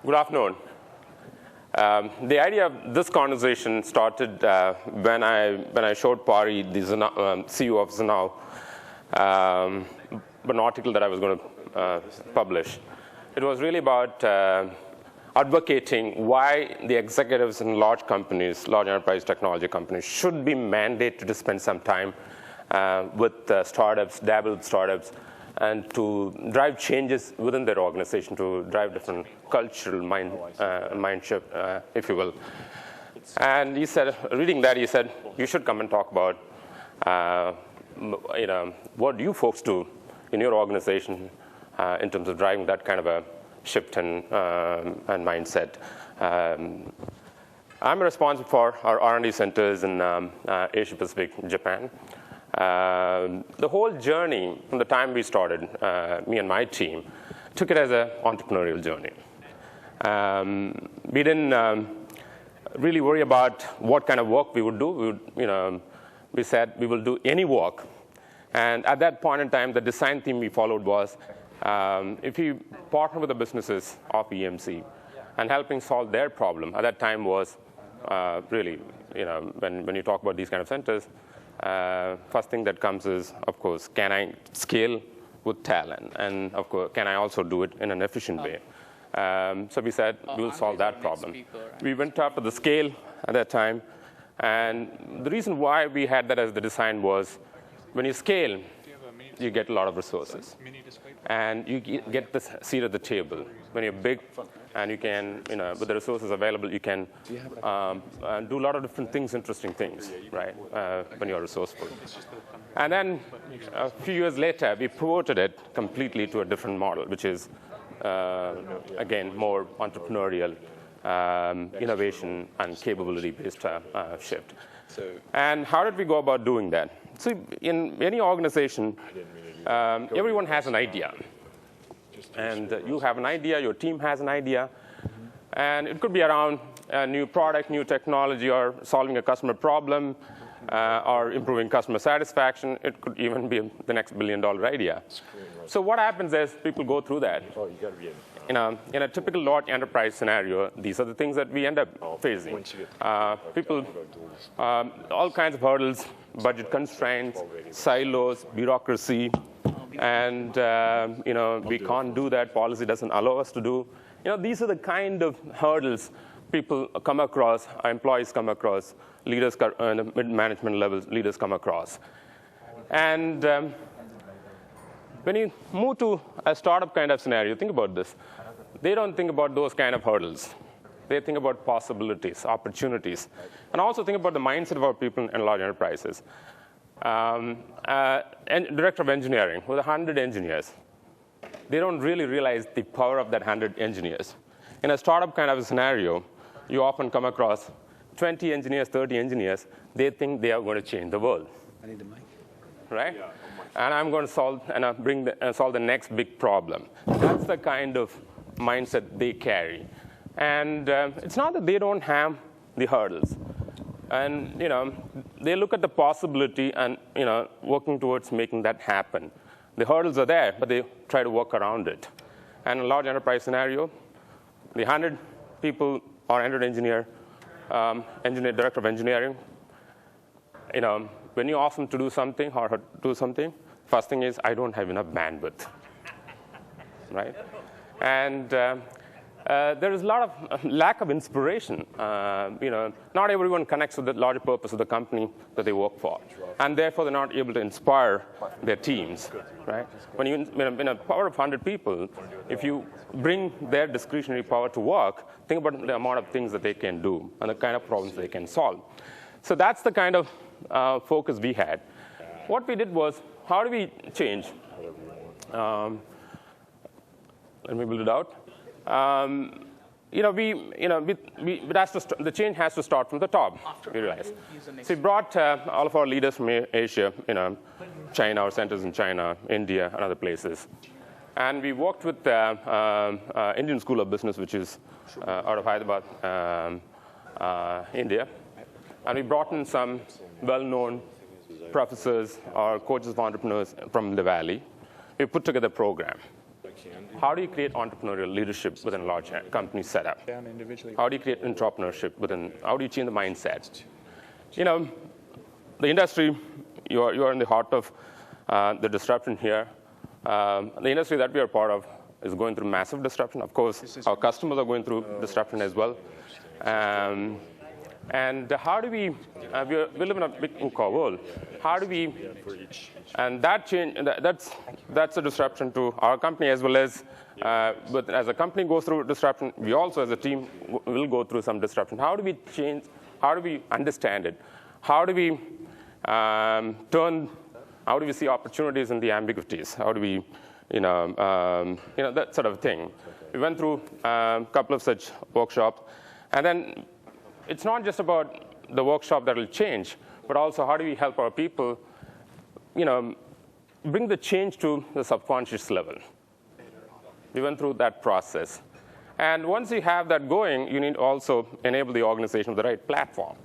Good afternoon. The idea of this conversation started when I showed Pari, the CEO of Zanao, an article that I was going to publish. It was really about advocating why the executives in large companies, large enterprise technology companies, should be mandated to spend some time with startups, dabble with startups, and to drive changes within their organization, to drive different cultural mind shift, if you will. And he said, reading that, he said, you should come and talk about, what you folks do in your organization in terms of driving that kind of a shift and mindset. I'm responsible for our R&D centers in Asia Pacific, Japan. The whole journey from the time we started, me and my team, took it as an entrepreneurial journey. We didn't really worry about what kind of work we would do. We said we will do any work. And at that point in time, the design theme we followed was if you partner with the businesses of EMC and helping solve their problem, at that time was really, when you talk about these kind of centers, first thing that comes is, of course, can I scale with talent? And of course, can I also do it in an efficient way? So we said, we'll solve that problem. We went after the scale at that time. And the reason why we had that as the design was, when you scale, you get a lot of resources. And you get the seat at the table. When you're big and you can, with the resources available, you can do a lot of different things, interesting things, right, when you're resourceful. And then a few years later, we pivoted it completely to a different model, which is, again, more entrepreneurial, innovation, and capability-based shift. And how did we go about doing that? So in any organization, everyone has an idea. And you have an idea, your team has an idea. And it could be around a new product, new technology, or solving a customer problem, or improving customer satisfaction. It could even be the next billion-dollar idea. So what happens is people go through that. In a typical large enterprise scenario, these are the things that we end up facing. People, all kinds of hurdles, budget constraints, silos, bureaucracy, and we can't do that. Policy doesn't allow us to do. These are the kind of hurdles people come across, our employees come across, leaders at mid-management levels, leaders come across. And when you move to a startup kind of scenario, think about this. They don't think about those kind of hurdles. They think about possibilities, opportunities, and also think about the mindset of our people in large enterprises. And director of engineering with 100 engineers, they don't really realize the power of that 100 engineers. In a startup kind of a scenario, you often come across 20 engineers, 30 engineers. They think they are going to change the world. I need the mic. Right? Yeah, and I'm going to solve solve the next big problem. That's the kind of mindset they carry. And it's not that they don't have the hurdles. And they look at the possibility and working towards making that happen. The hurdles are there, but they try to work around it. And in a large enterprise scenario, the 100 people or 100 engineer, director of engineering, when you ask them to do something or her do something, first thing is, I don't have enough bandwidth, right? And there is a lot of lack of inspiration. Not everyone connects with the larger purpose of the company that they work for, and therefore they're not able to inspire their teams. Right? When in a power of 100 people, if you bring their discretionary power to work, think about the amount of things that they can do and the kind of problems they can solve. So that's the kind of focus we had. What we did was, how do we change? Let me build it out. The change has to start from the top, we realized. So we brought all of our leaders from Asia, China, our centers in China, India, and other places. And we worked with the Indian School of Business, which is out of Hyderabad, India. And we brought in some well-known professors or coaches of entrepreneurs from the Valley. We put together a program. How do you create entrepreneurial leadership within a large company setup? How do you create entrepreneurship how do you change the mindset? The industry, you are in the heart of the disruption here. The industry that we are part of is going through massive disruption. Of course, our customers are going through disruption as well. And how do we live in a big world. How do we, and that change, that's a disruption to our company as well as, but as a company goes through disruption, we also as a team will go through some disruption. How do we change, how do we understand it? How do we how do we see opportunities in the ambiguities? How do we, that sort of thing. We went through a couple of such workshops, and then it's not just about the workshop that will change, but also how do we help our people, bring the change to the subconscious level. We went through that process. And once you have that going, you need to also enable the organization with the right platform.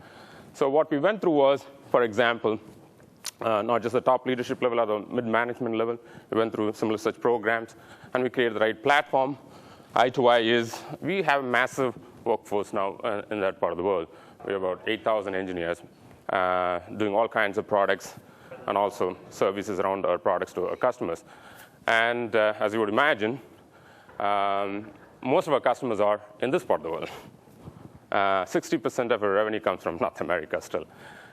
So what we went through was, for example, not just the top leadership level or the mid-management level. We went through similar such programs, and we created the right platform. I2I is, we have a massive workforce now in that part of the world. We have about 8,000 engineers doing all kinds of products and also services around our products to our customers. And as you would imagine, most of our customers are in this part of the world. 60% of our revenue comes from North America still.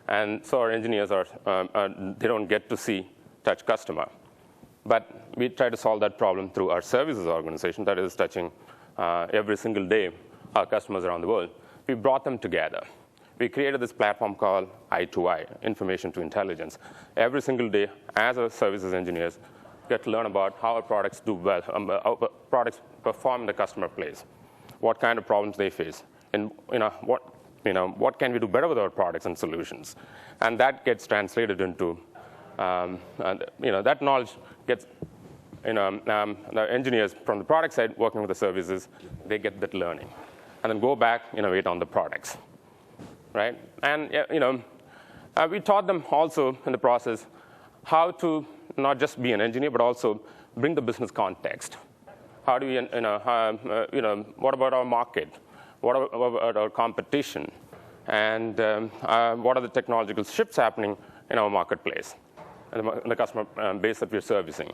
And so our engineers they don't get to touch customer. But we try to solve that problem through our services organization that is touching every single day our customers around the world. We brought them together. We created this platform called I2I, Information to Intelligence. Every single day, as our services engineers, get to learn about how our products do well, how products perform in the customer place, what kind of problems they face, and what can we do better with our products and solutions. And that gets translated into, that knowledge gets, the engineers from the product side working with the services, they get that learning. And then go back, innovate on the products, right? And, we taught them also in the process how to not just be an engineer, but also bring the business context. How do we, what about our market? What about our competition? And what are the technological shifts happening in our marketplace and the customer base that we're servicing?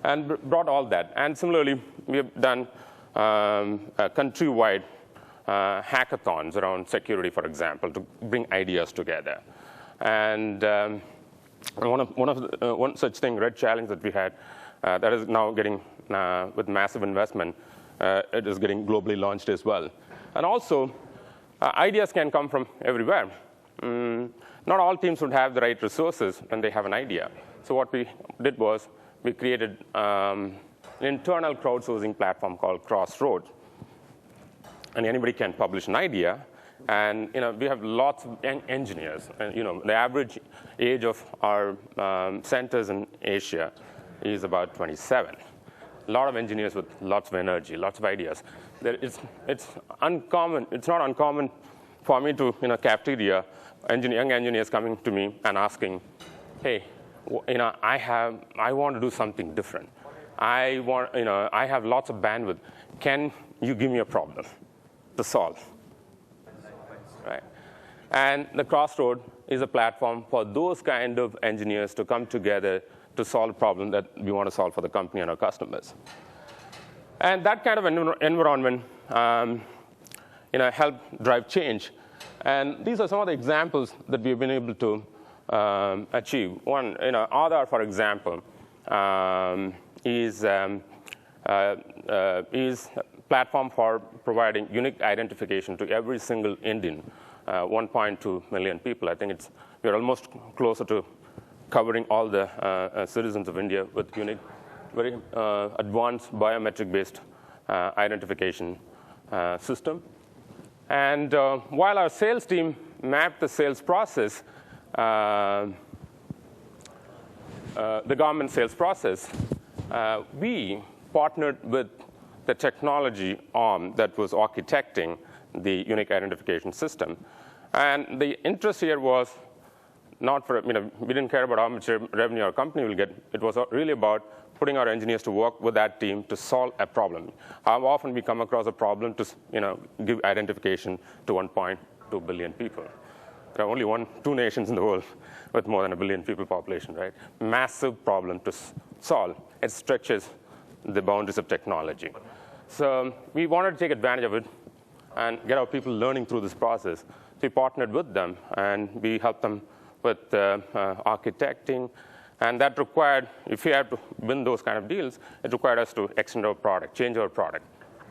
And brought all that. And similarly, we have done countrywide hackathons around security, for example, to bring ideas together. And one such thing, Red Challenge that we had, that is now getting, with massive investment, it is getting globally launched as well. And also, ideas can come from everywhere. Not all teams would have the right resources when they have an idea. So what we did was we created an internal crowdsourcing platform called Crossroads. And anybody can publish an idea. And we have lots of engineers. And the average age of our centers in Asia is about 27. A lot of engineers with lots of energy, lots of ideas. It's uncommon. It's not uncommon for me to, in a cafeteria, young engineers coming to me and asking, hey, I want to do something different. I have lots of bandwidth. Can you give me a problem to solve? Right? And the Crossroad is a platform for those kind of engineers to come together to solve a problem that we want to solve for the company and our customers. And that kind of environment, help drive change. And these are some of the examples that we've been able to achieve. One, Aadhaar, for example, is a platform for providing unique identification to every single Indian, 1.2 million people. I think we're almost closer to covering all the citizens of India with unique, very advanced biometric-based identification system. And while our sales team mapped the sales process, the government sales process, we partnered with the technology arm that was architecting the unique identification system. And the interest here was not for, we didn't care about how much revenue our company will get. It was really about putting our engineers to work with that team to solve a problem. How often we come across a problem to give identification to 1.2 billion people. There are only two nations in the world with more than 1 billion people population, right? Massive problem to solve. It stretches the boundaries of technology. So we wanted to take advantage of it and get our people learning through this process. So we partnered with them, and we helped them with architecting. And that required, if we had to win those kind of deals, it required us to extend our product, change our product.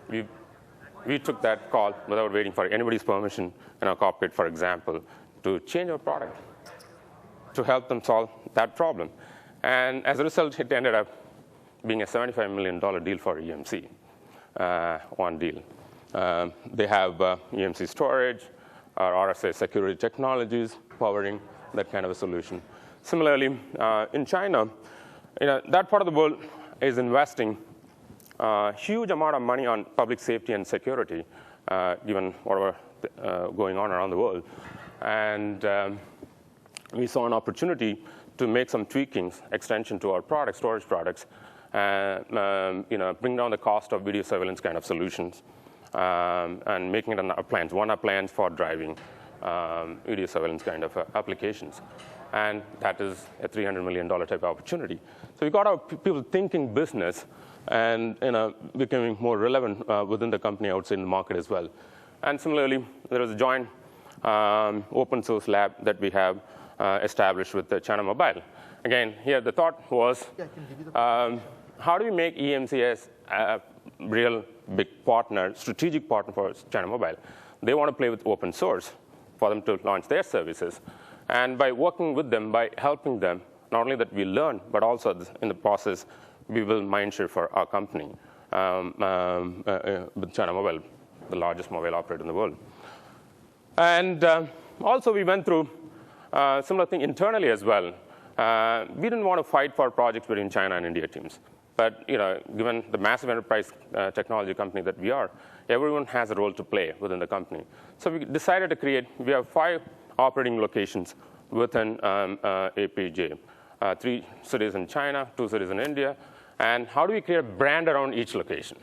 We took that call without waiting for anybody's permission in our cockpit, for example, to change our product to help them solve that problem. And as a result, it ended up being a $75 million deal for EMC, one deal. They have EMC storage, or RSA security technologies powering that kind of a solution. Similarly, in China, that part of the world is investing a huge amount of money on public safety and security, given whatever going on around the world. And we saw an opportunity to make some tweakings, extension to our products, storage products, bring down the cost of video surveillance kind of solutions, and making it an appliance, one appliance for driving video surveillance kind of applications. And that is a $300 million type of opportunity. So we got our people thinking business and becoming more relevant within the company, outside in the market as well. And similarly, there was a joint open source lab that we have established with the China Mobile. Again, here the thought was, how do we make EMC as a real big partner, strategic partner for China Mobile? They want to play with open source for them to launch their services. And by working with them, by helping them, not only that we learn, but also in the process, we will mindshare for our company with China Mobile, the largest mobile operator in the world. And also, we went through a similar thing internally as well. We didn't want to fight for projects between China and India teams. But given the massive enterprise technology company that we are, everyone has a role to play within the company. So we decided to create, we have 5 operating locations within APJ, 3 cities in China, 2 cities in India. And how do we create a brand around each location?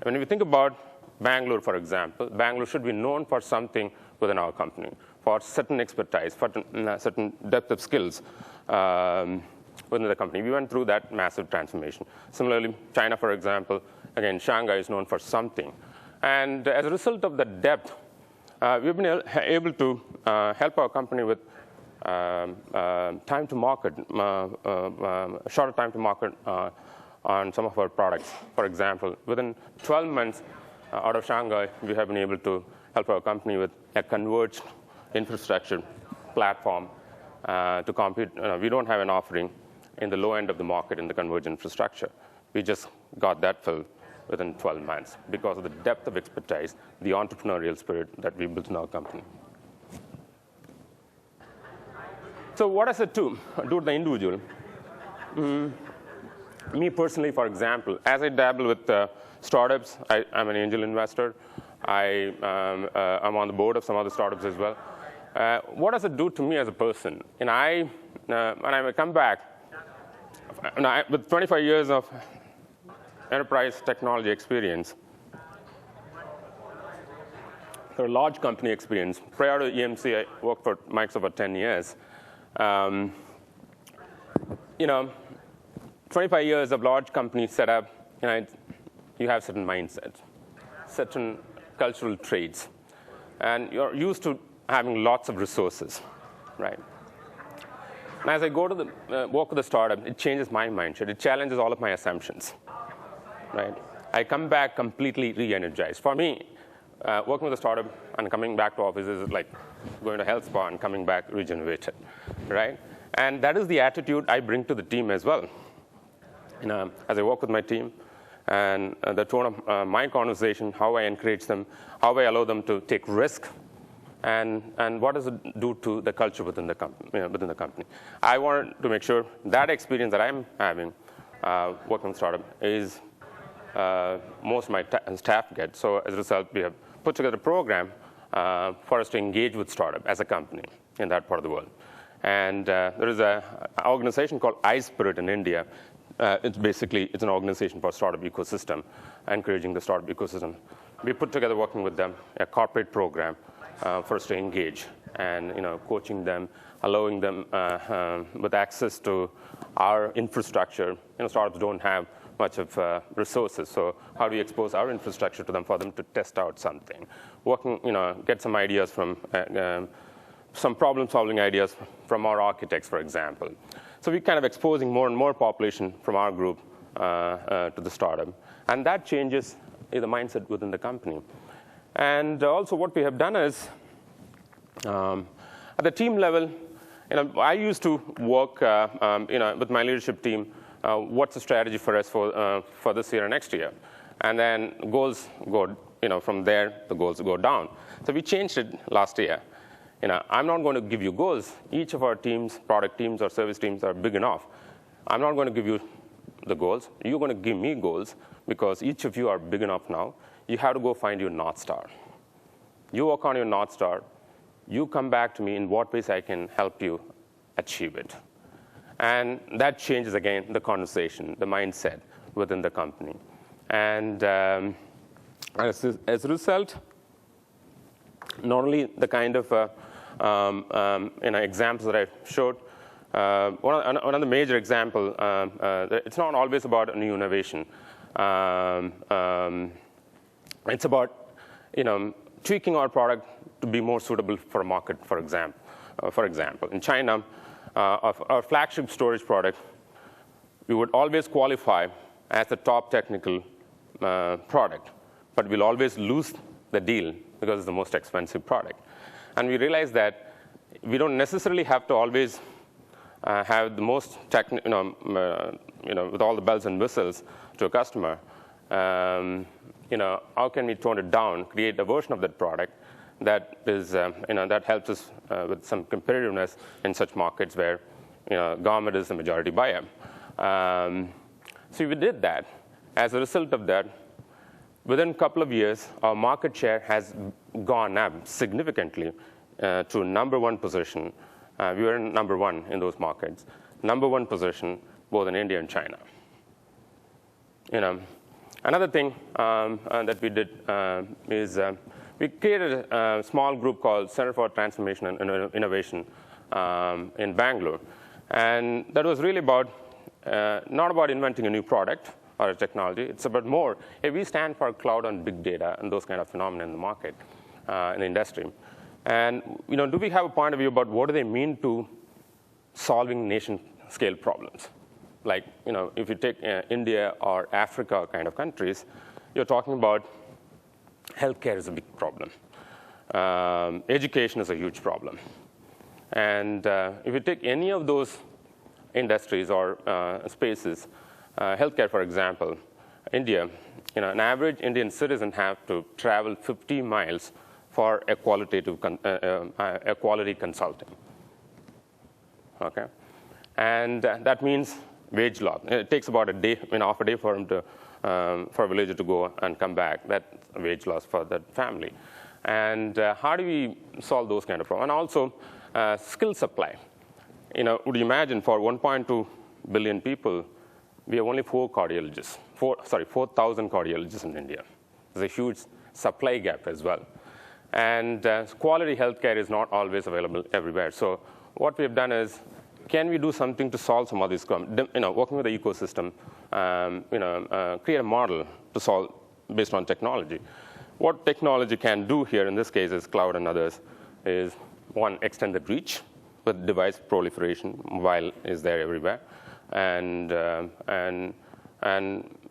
When we think about Bangalore, for example, Bangalore should be known for something within our company, for certain expertise, for certain depth of skills within the company. We went through that massive transformation. Similarly, China, for example, again, Shanghai is known for something. And as a result of the depth, we've been able to help our company with time to market, shorter time to market on some of our products. For example, within 12 months out of Shanghai, we have been able to help our company with a converged infrastructure platform to compete. We don't have an offering in the low end of the market in the converged infrastructure. We just got that filled within 12 months because of the depth of expertise, the entrepreneurial spirit that we built in our company. So what does it do to the individual? Me personally, for example, as I dabble with startups, I'm an angel investor. I'm on the board of some other startups as well. What does it do to me as a person? And when I come back, with 25 years of enterprise technology experience, or large company experience. Prior to EMC, I worked for Microsoft for 10 years. 25 years of large company setup, you have certain mindsets, certain cultural traits, and you're used to having lots of resources, right? And as I go to the work with the startup, it changes my mindset. It challenges all of my assumptions, right? I come back completely re-energized. For me, working with a startup and coming back to office is like going to health spa and coming back regenerated, right? And that is the attitude I bring to the team as well. As I work with my team, and the tone of my conversation, how I encourage them, how I allow them to take risk, and what does it do to the culture within the company. I want to make sure that experience that I'm having working with startup is most of my staff get. So as a result, we have put together a program for us to engage with startup as a company in that part of the world. And there is an organization called iSpirit in India. it's an organization for startup ecosystem, encouraging the startup ecosystem. We put together, working with them, a corporate program for us to engage and coaching them, allowing them with access to our infrastructure. Startups don't have much of resources, so how do we expose our infrastructure to them for them to test out something? Working, get some ideas from some problem-solving ideas from our architects, for example. So we're kind of exposing more and more population from our group to the startup, and that changes the mindset within the company. And also, what we have done is, at the team level, I used to work, with my leadership team. What's the strategy for us for this year and next year? And then goals go, from there the goals go down. So we changed it last year. I'm not going to give you goals. Each of our teams, product teams or service teams, are big enough. I'm not going to give you the goals. You're going to give me goals, because each of you are big enough now. You have to go find your North Star. You work on your North Star. You come back to me in what ways I can help you achieve it. And that changes, again, the conversation, the mindset within the company. And as a result, not only the kind of examples that I showed, one of the major example, it's not always about a new innovation. It's about tweaking our product to be more suitable for a market. For example, in China, our flagship storage product, we would always qualify as the top technical product, but we'll always lose the deal because it's the most expensive product. And we realized that we don't necessarily have to always have the most technical, with all the bells and whistles to a customer. How can we tone it down, create a version of that product that is, that helps us with some competitiveness in such markets where, government is the majority buyer. So we did that. As a result of that, within a couple of years, our market share has gone up significantly to number one position. We were in number one in those markets. Number one position, both in India and China. Another thing that we did is we created a small group called Center for Transformation and Innovation in Bangalore. And that was really about, not about inventing a new product or a technology. It's about more, hey, we stand for cloud and big data and those kind of phenomena in the market, in the industry. And do we have a point of view about what do they mean to solving nation-scale problems? Like, if you take India or Africa kind of countries, you're talking about healthcare is a big problem. Education is a huge problem. And if you take any of those industries or spaces, healthcare, for example, India, an average Indian citizen have to travel 50 miles for a quality consulting. Okay, and that means wage loss. It takes about a day, half a day for him to, for a villager to go and come back. That's a wage loss for that family. And how do we solve those kind of problems? And also, skill supply. Would you imagine for 1.2 billion people, we have only 4,000 cardiologists in India. There's a huge supply gap as well. And quality healthcare is not always available everywhere. So what we have done is, can we do something to solve some of these problems? Working with the ecosystem, create a model to solve based on technology. What technology can do here, in this case, is cloud and others, is one, extended reach with device proliferation. Mobile is there everywhere, and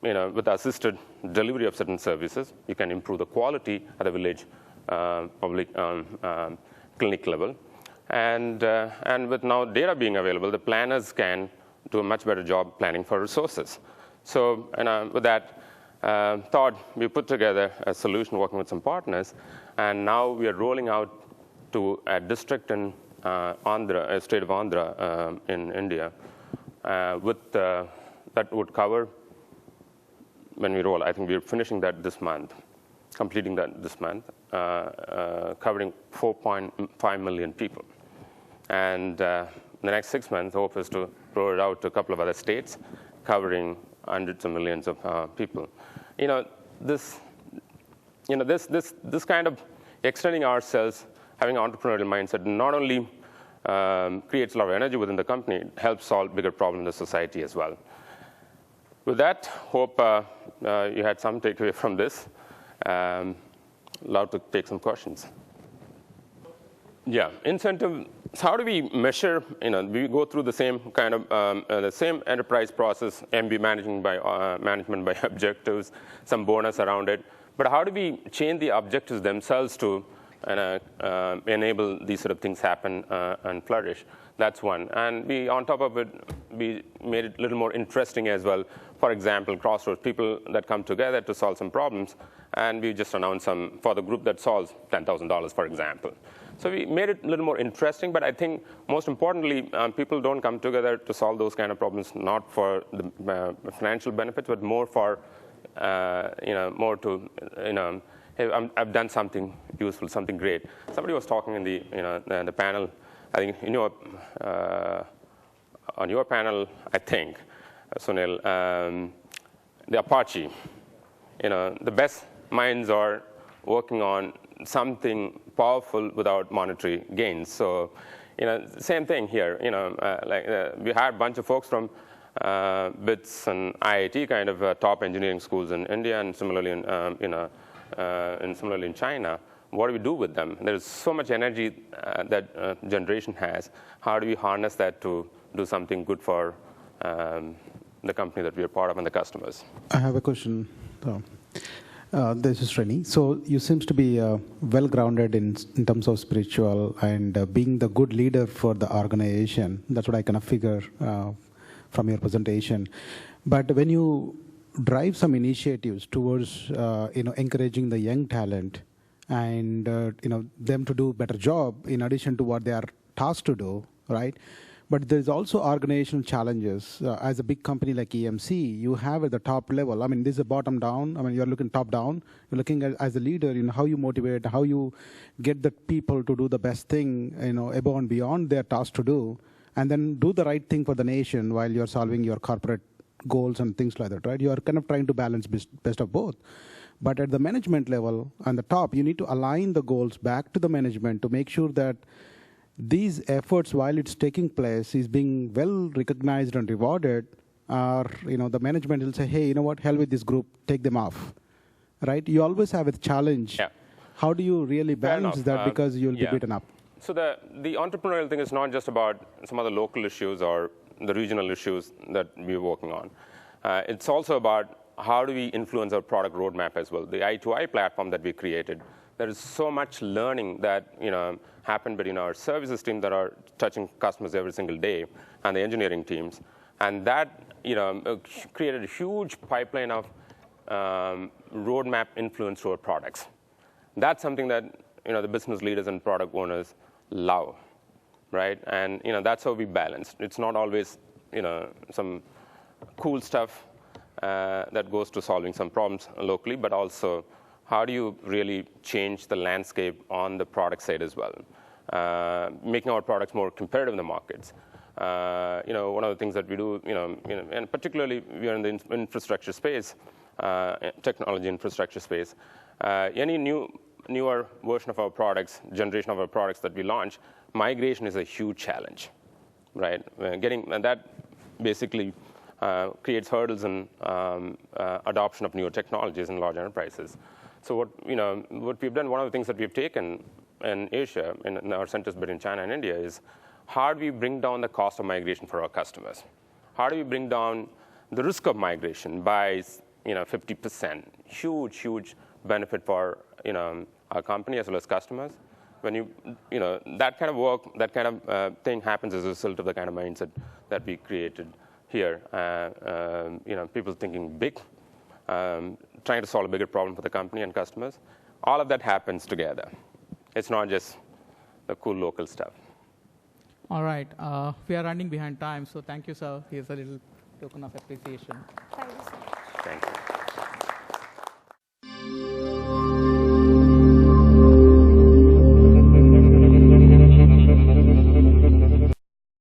with assisted delivery of certain services, you can improve the quality at the village public clinic level. And with now data being available, the planners can do a much better job planning for resources. So with that thought, we put together a solution working with some partners, and now we are rolling out to a district in Andhra, state of Andhra in India, that would cover, when we roll, I think we're finishing that this month, completing that this month, covering 4.5 million people. And in the next 6 months, the hope is to roll it out to a couple of other states covering hundreds of millions of people. This kind of extending ourselves, having an entrepreneurial mindset, not only creates a lot of energy within the company, it helps solve bigger problems in the society as well. With that, hope you had some takeaway from this. Allowed to take some questions. Yeah, incentive. So how do we measure? We go through the same kind of the same enterprise process, MB management by objectives, some bonus around it. But how do we change the objectives themselves to enable these sort of things happen and flourish? That's one. And on top of it, we made it a little more interesting as well. For example, Crossroads, people that come together to solve some problems, and we just announced some for the group that solves $10,000, for example. So we made it a little more interesting, but I think most importantly, people don't come together to solve those kind of problems, not for the financial benefits, but more for, more to, hey, I've done something useful, something great. Somebody was talking in the panel, I think, on your panel, I think, Sunil, the Apache, the best minds are working on something powerful without monetary gains. So, same thing here. We had a bunch of folks from BITS and IIT, kind of top engineering schools in India, and similarly in China. What do we do with them? There's so much energy that generation has. How do we harness that to do something good for the company that we are part of and the customers? I have a question. This is Srini. So you seems to be well-grounded in terms of spiritual and being the good leader for the organization. That's what I kind of figure from your presentation. But when you drive some initiatives towards encouraging the young talent and them to do a better job in addition to what they are tasked to do, right? But there's also organizational challenges. As a big company like EMC, you have at the top level, I mean, this is a bottom down. I mean, you're looking top down. You're looking at, as a leader, how you motivate, how you get the people to do the best thing, above and beyond their task to do, and then do the right thing for the nation while you're solving your corporate goals and things like that, right? You are kind of trying to balance best of both. But at the management level, on the top, you need to align the goals back to the management to make sure that these efforts, while it's taking place, is being well recognized and rewarded, or the management will say, hey, you know what, hell with this group, take them off, right? You always have a challenge. Yeah. How do you really balance that, because you'll be beaten up? So the entrepreneurial thing is not just about some of the local issues or the regional issues that we're working on. It's also about how do we influence our product roadmap as well. The I2I platform that we created, there is so much learning that happened between our services team that are touching customers every single day and the engineering teams, and that created a huge pipeline of roadmap influence to our products. That's something that the business leaders and product owners love, right? And that's how we balance. It's not always some cool stuff that goes to solving some problems locally, but also how do you really change the landscape on the product side as well, making our products more competitive in the markets. One of the things that we do, and particularly we are in the infrastructure space, technology infrastructure space. Any newer version of our products, generation of our products that we launch, migration is a huge challenge, right? And that basically creates hurdles in adoption of newer technologies in large enterprises. So what we've done, one of the things that we've taken in Asia, in our centers, but in China and India, is how do we bring down the cost of migration for our customers? How do we bring down the risk of migration by 50%? Huge benefit for our company as well as customers. When that kind of work, that kind of thing happens as a result of the kind of mindset that we created here. People thinking big, trying to solve a bigger problem for the company and customers. All of that happens together. It's not just the cool local stuff. All right. We are running behind time, so thank you, sir. Here's a little token of appreciation. Thank you so much. Thank you.